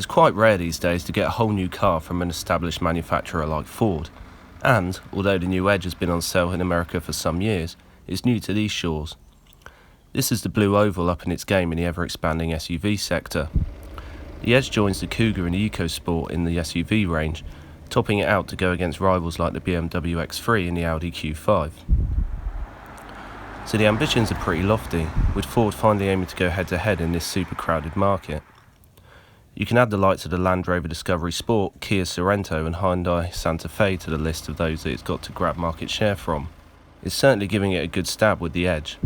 It's quite rare these days to get a whole new car from an established manufacturer like Ford, and, although the new Edge has been on sale in America for some years, it's new to these shores. This is the Blue Oval up in its game in the ever-expanding SUV sector. The Edge joins the Cougar and the EcoSport in the SUV range, topping it out to go against rivals like the BMW X3 and the Audi Q5. So the ambitions are pretty lofty, with Ford finally aiming to go head-to-head in this super crowded market. You can add the likes of the Land Rover Discovery Sport, Kia Sorento and Hyundai Santa Fe to the list of those that it's got to grab market share from. It's certainly giving it a good stab with the Edge.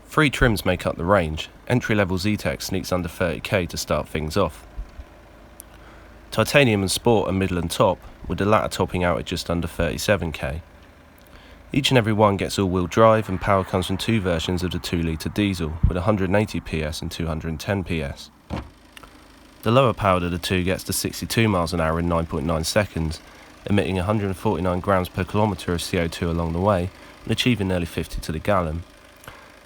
3 trims make up the range. Entry-level Z-Tech sneaks under 30k to start things off. Titanium and Sport are middle and top, with the latter topping out at just under 37k. Each and every one gets all-wheel drive, and power comes from 2 versions of the 2-litre diesel with 180 PS and 210 PS. The lower powered of the two gets to 62 miles an hour in 9.9 seconds, emitting 149 grams per kilometre of CO2 along the way and achieving nearly 50 to the gallon.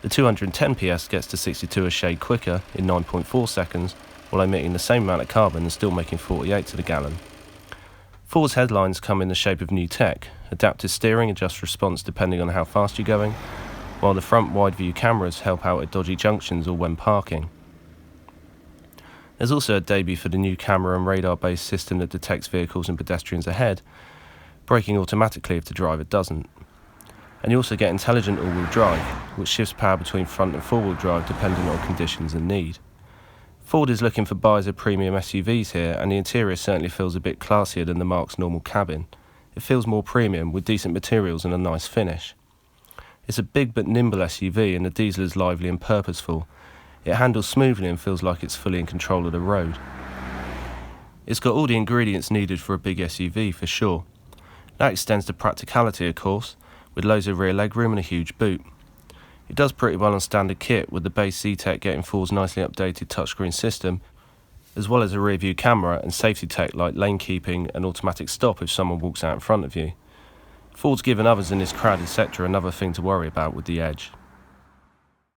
The 210 PS gets to 62 a shade quicker in 9.4 seconds, while emitting the same amount of carbon and still making 48 to the gallon. Ford's headlines come in the shape of new tech. Adaptive steering adjusts response depending on how fast you're going, while the front wide view cameras help out at dodgy junctions or when parking. There's also a debut for the new camera and radar-based system that detects vehicles and pedestrians ahead, braking automatically if the driver doesn't. And you also get intelligent all-wheel drive, which shifts power between front and four-wheel drive depending on conditions and need. Ford is looking for buyers of premium SUVs here, and the interior certainly feels a bit classier than the Mark's normal cabin. It feels more premium, with decent materials and a nice finish. It's a big but nimble SUV, and the diesel is lively and purposeful. It handles smoothly and feels like it's fully in control of the road. It's got all the ingredients needed for a big SUV, for sure. That extends to practicality, of course, with loads of rear legroom and a huge boot. It does pretty well on standard kit, with the base Z-Tech getting Ford's nicely updated touchscreen system, as well as a rear view camera and safety tech like lane keeping and automatic stop if someone walks out in front of you. Ford's given others in this crowded sector another thing to worry about with the Edge.